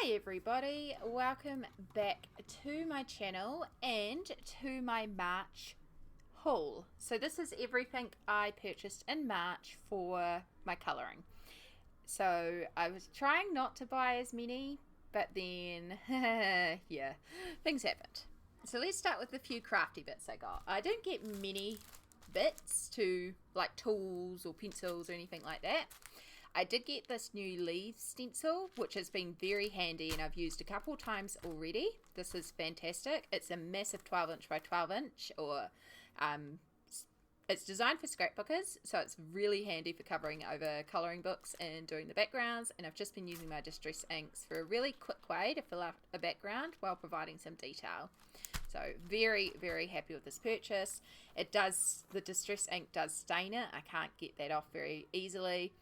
Hi everybody, welcome back to my channel and to my March haul. So this is everything I purchased in March for my colouring. So I was trying not to buy as many, but then, yeah, things happened. So let's start with the few crafty bits I got. I didn't get many bits to like tools or pencils or anything like that. I did get this new leaf stencil, which has been very handy and I've used a couple times already. This is fantastic. It's a massive 12 inch by 12 inch, or it's designed for scrapbookers, so it's really handy for covering over colouring books and doing the backgrounds. And I've just been using my distress inks for a really quick way to fill out a background while providing some detail. So very, very happy with this purchase. The distress ink does stain it. I can't get that off very easily.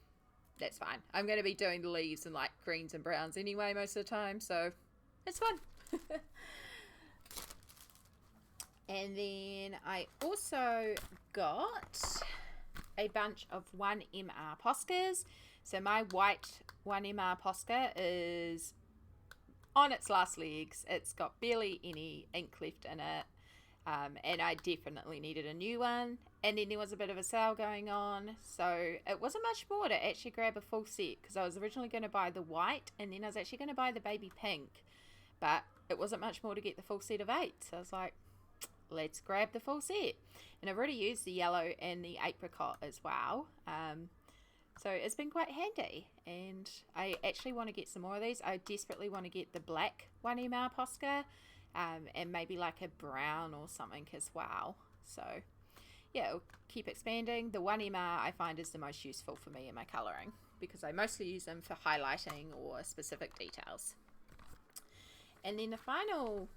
That's fine. I'm going to be doing the leaves in like greens and browns anyway most of the time, so it's fun. And then I also got a bunch of 1MR Poscas. So my white 1MR Posca is on its last legs. It's got barely any ink left in it. And I definitely needed a new one. And then there was a bit of a sale going on, so it wasn't much more to actually grab a full set, because I was originally going to buy the white and then I was actually going to buy the baby pink, but it wasn't much more to get the full set of 8, so I was like, let's grab the full set. And I've already used the yellow and the apricot as well, so it's been quite handy, and I actually want to get some more of these. I desperately want to get the black 1MR Posca, and maybe like a brown or something as well. So yeah, it'll keep expanding. The 1MR I find is the most useful for me in my colouring, because I mostly use them for highlighting or specific details. And then the final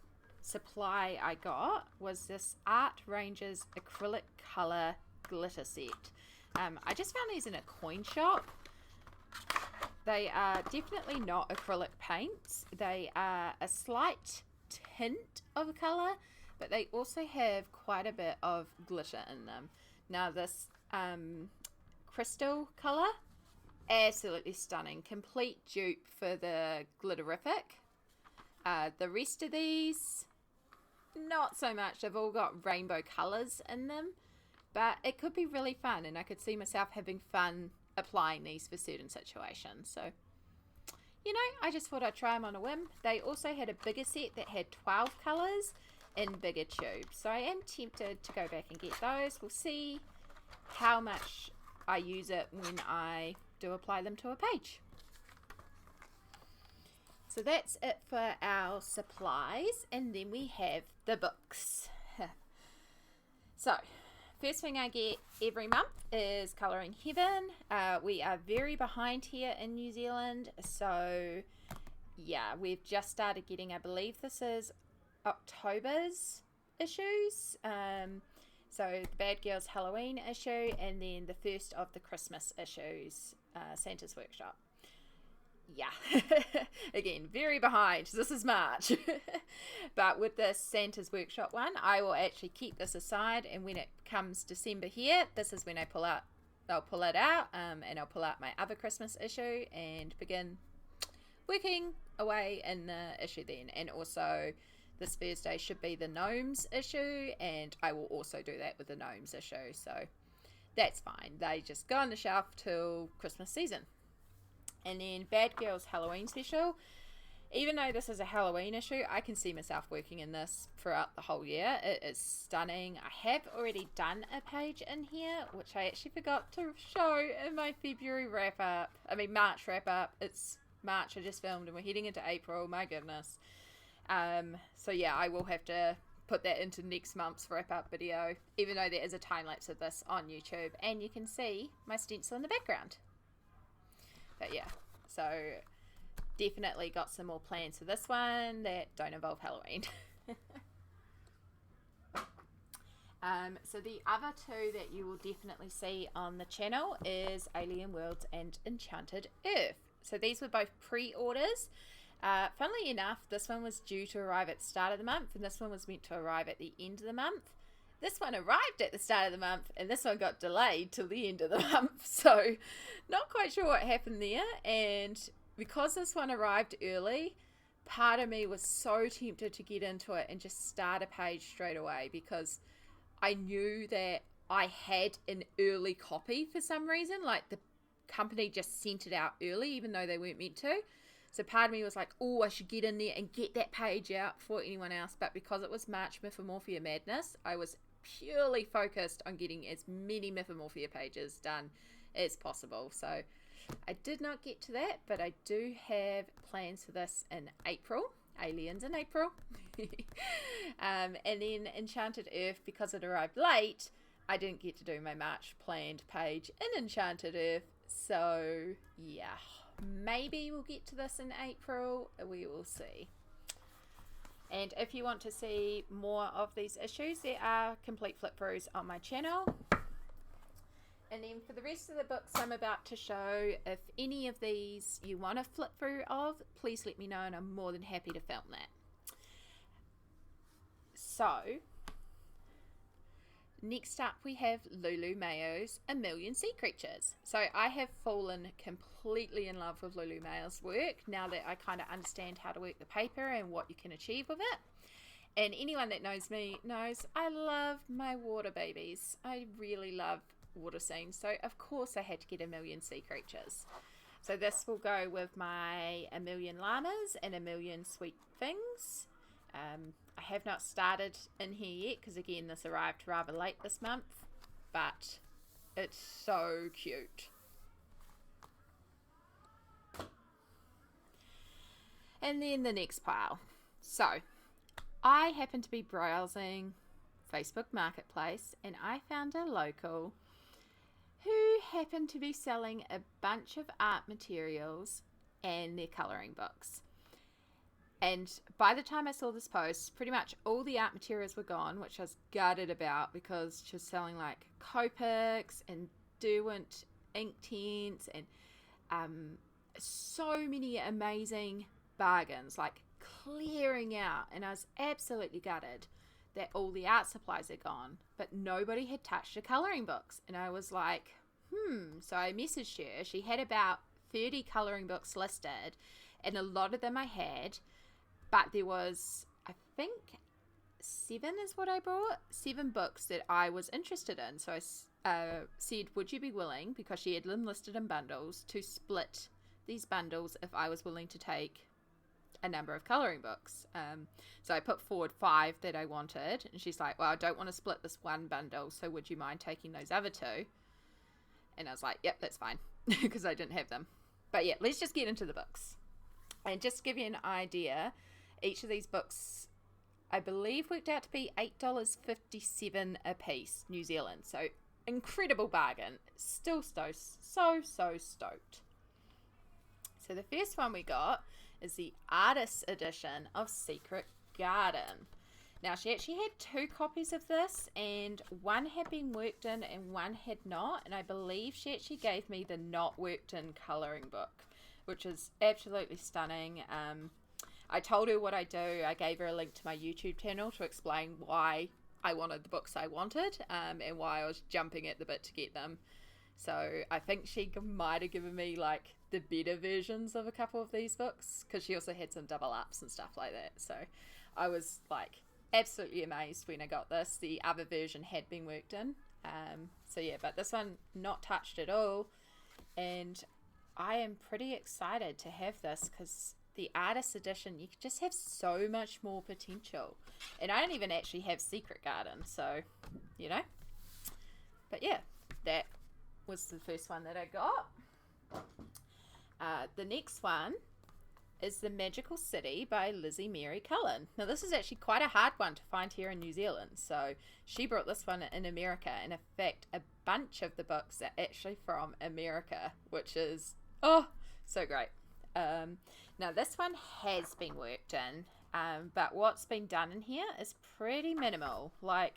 supply I got was this Art Ranges acrylic colour glitter set. I just found these in a coin shop. They are definitely not acrylic paints. They are a slight tint of colour, but they also have quite a bit of glitter in them. Now this crystal colour, absolutely stunning. Complete dupe for the glitterific. The rest of these, not so much. They've all got rainbow colours in them, but it could be really fun, and I could see myself having fun applying these for certain situations. So, you know, I just thought I'd try them on a whim. They also had a bigger set that had 12 colours in bigger tubes, so I am tempted to go back and get those. We'll see how much I use it when I do apply them to a page. So that's it for our supplies, and then we have the books. So first thing I get every month is Colouring Heaven. We are very behind here in New Zealand, so yeah, we've just started getting, I believe this is October's issues. So the Bad Girls Halloween issue, and then the first of the Christmas issues, Santa's Workshop. Yeah, again, very behind. This is March. But with this Santa's Workshop one, I will actually keep this aside, and when it comes December here, this is when I'll pull it out, and I'll pull out my other Christmas issue and begin working away in the issue then. And also this Thursday should be the Gnomes issue, and I will also do that with the Gnomes issue, so that's fine. They just go on the shelf till Christmas season. And then Bad Girls Halloween Special. Even though this is a Halloween issue, I can see myself working in this throughout the whole year. It is stunning. I have already done a page in here, which I actually forgot to show in my March wrap up. It's March I just filmed, and we're heading into April. My goodness. So yeah, I will have to put that into next month's wrap up video, even though there is a time lapse of this on YouTube, and you can see my stencil in the background. But yeah, so definitely got some more plans for this one that don't involve Halloween. So the other two that you will definitely see on the channel is Alien Worlds and Enchanted Earth. So these were both pre-orders. Funnily enough, this one was due to arrive at the start of the month, and this one was meant to arrive at the end of the month. This one arrived at the start of the month, and this one got delayed till the end of the month. So not quite sure what happened there. And because this one arrived early, part of me was so tempted to get into it and just start a page straight away, because I knew that I had an early copy for some reason. Like, the company just sent it out early, even though they weren't meant to. So part of me was like, oh, I should get in there and get that page out before anyone else. But because it was March Mythomorphia Madness, I was purely focused on getting as many Mythomorphia pages done as possible. So I did not get to that, but I do have plans for this in April. Aliens in April. And then Enchanted Earth, because it arrived late, I didn't get to do my March planned page in Enchanted Earth. So yeah, maybe we'll get to this in April. We will see. And if you want to see more of these issues, there are complete flip throughs on my channel. And then for the rest of the books I'm about to show, if any of these you want a flip through of, please let me know and I'm more than happy to film that. So, next up we have Lulu Mayo's A Million Sea Creatures. So I have fallen completely in love with Lulu Mayo's work now that I kind of understand how to work the paper and what you can achieve with it. And anyone that knows me knows I love my water babies. I really love water scenes, so of course I had to get A Million Sea Creatures. So this will go with my A Million Llamas and A Million Sweet Things. I have not started in here yet because again this arrived rather late this month, but it's so cute. And then the next pile. So I happened to be browsing Facebook Marketplace and I found a local who happened to be selling a bunch of art materials and their colouring books. And by the time I saw this post, pretty much all the art materials were gone, which I was gutted about because she was selling like Copics and Derwent ink tints and so many amazing bargains, like clearing out. And I was absolutely gutted that all the art supplies are gone, but nobody had touched the colouring books. And I was like, so I messaged her. She had about 30 colouring books listed, and a lot of them I had, but there was, I think, 7 is what I brought, 7 books that I was interested in. So I said, would you be willing, because she had them listed in bundles, to split these bundles if I was willing to take a number of colouring books. So I put forward 5 that I wanted, and she's like, well, I don't want to split this one bundle, so would you mind taking those other 2? And I was like, yep, that's fine, because I didn't have them. But yeah, let's just get into the books. And just to give you an idea, each of these books, I believe, worked out to be $8.57 a piece, New Zealand. So incredible bargain. Still so stoked. So the first one we got is the artist edition of Secret Garden. Now, she actually had 2 copies of this, and one had been worked in and one had not, and I believe she actually gave me the not worked in colouring book, which is absolutely stunning. I told her what I do. I gave her a link to my YouTube channel to explain why I wanted the books I wanted, and why I was jumping at the bit to get them. So I think she might have given me like the better versions of a couple of these books, because she also had some double ups and stuff like that. So I was like absolutely amazed when I got this. The other version had been worked in. So yeah, but this one not touched at all. And I am pretty excited to have this because the artist edition, you just have so much more potential. And I don't even actually have Secret Garden, so, you know. But yeah, that was the first one that I got. The next one is The Magical City by Lizzie Mary Cullen. Now this is actually quite a hard one to find here in New Zealand, so she brought this one in America, and in fact a bunch of the books are actually from America, which is so great. Now this one has been worked in, but what's been done in here is pretty minimal. Like,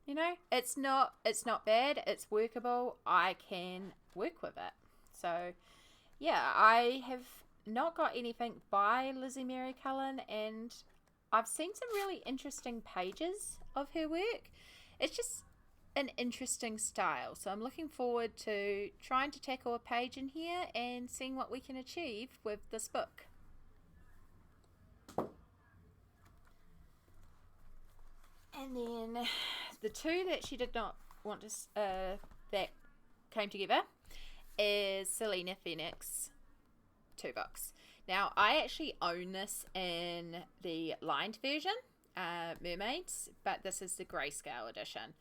you know, it's not bad, it's workable, I can work with it. So yeah, I have not got anything by Lizzie Mary Cullen, and I've seen some really interesting pages of her work. It's just an interesting style. So I'm looking forward to trying to tackle a page in here and seeing what we can achieve with this book. And then the two that she did not want to, that came together is Selena Phoenix 2 books. Now, I actually own this in the lined version, Mermaids, but this is the grayscale edition.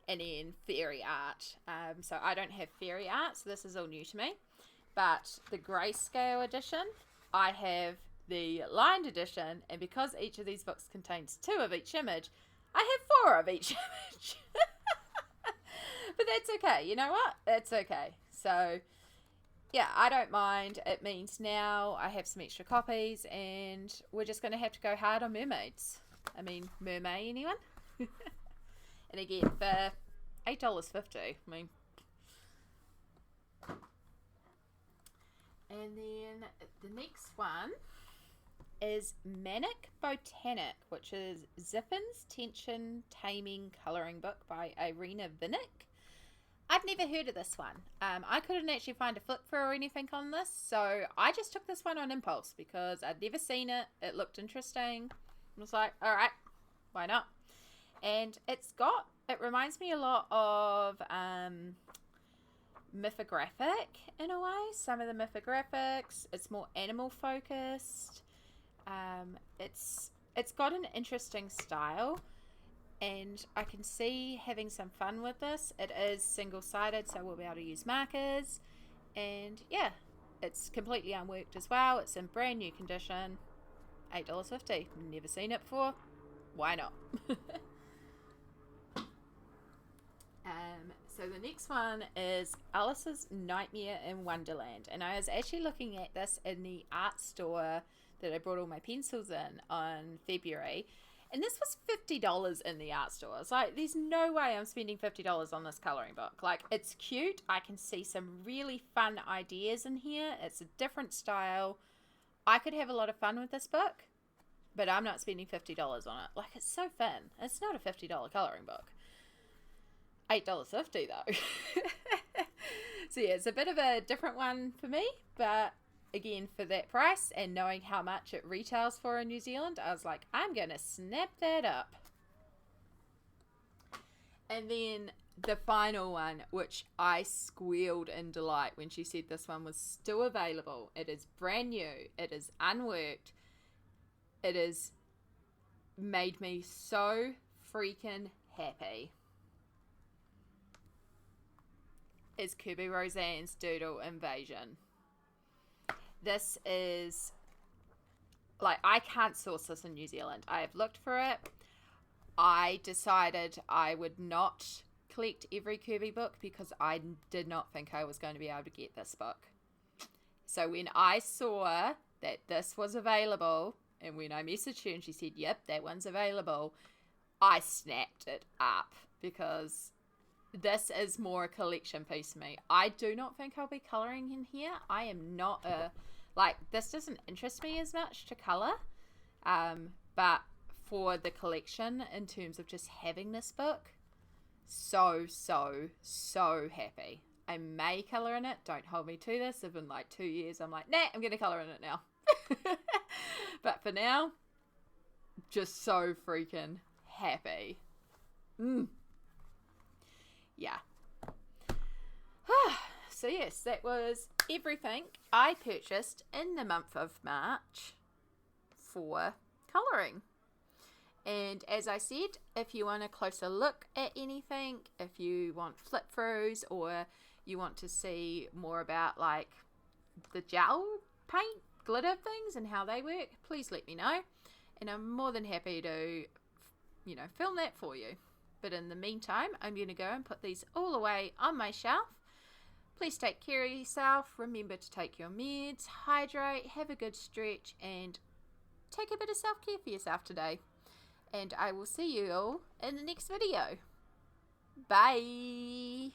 And then fairy art. So I don't have fairy art, so this is all new to me. But the grayscale edition, I have the lined edition, and because each of these books contains 2 of each image, I have 4 of each image. But that's okay. You know what? That's okay. So, yeah, I don't mind. It means now I have some extra copies, and we're just going to have to go hard on mermaids. I mean, mermaid, anyone? And again, for $8.50, I mean. And then the next one is ManiBotanic, which is Ziffin's Tension Taming Colouring Book by Irina Vinnick. I'd never heard of this one. I couldn't actually find a flip through or anything on this, so I just took this one on impulse because I'd never seen it. It looked interesting. I was like, alright, why not? And it reminds me a lot of mythographic in a way. Some of the mythographics, it's more animal focused. It's got an interesting style, and I can see having some fun with this. It is single-sided, so we'll be able to use markers, and yeah, it's completely unworked as well. It's in brand new condition. $8.50. Never seen it before. Why not? So the next one is Alice's Nightmare in Wonderland, and I was actually looking at this in the art store that I brought all my pencils in on February, and this was $50 in the art store. It's like, there's no way I'm spending $50 on this colouring book. Like, it's cute. I can see some really fun ideas in here. It's a different style. I could have a lot of fun with this book, but I'm not spending $50 on it. Like, it's so fun. It's not a $50 colouring book. $8.50 though. So yeah, it's a bit of a different one for me, but again, for that price and knowing how much it retails for in New Zealand, I was like, I'm gonna snap that up. And then the final one, which I squealed in delight when she said this one was still available. It is brand new. It is unworked. It has made me so freaking happy. Is Kirby Roseanne's Doodle Invasion. This is, like, I can't source this in New Zealand. I have looked for it. I decided I would not collect every Kirby book because I did not think I was going to be able to get this book. So when I saw that this was available, and when I messaged her and she said, yep, that one's available, I snapped it up because this is more a collection piece for me. I do not think I'll be colouring in here. I am not this doesn't interest me as much to colour. But for the collection, in terms of just having this book, so happy. I may colour in it. Don't hold me to this. If in like 2 years I'm like, nah, I'm going to colour in it now. But for now, just so freaking happy. Yeah. So yes, that was everything I purchased in the month of March for colouring. And as I said, if you want a closer look at anything, if you want flip throughs, or you want to see more about like the gel paint glitter things and how they work, please let me know, and I'm more than happy to film that for you. But in the meantime, I'm going to go and put these all away on my shelf. Please take care of yourself. Remember to take your meds, hydrate, have a good stretch, and take a bit of self-care for yourself today. And I will see you all in the next video. Bye!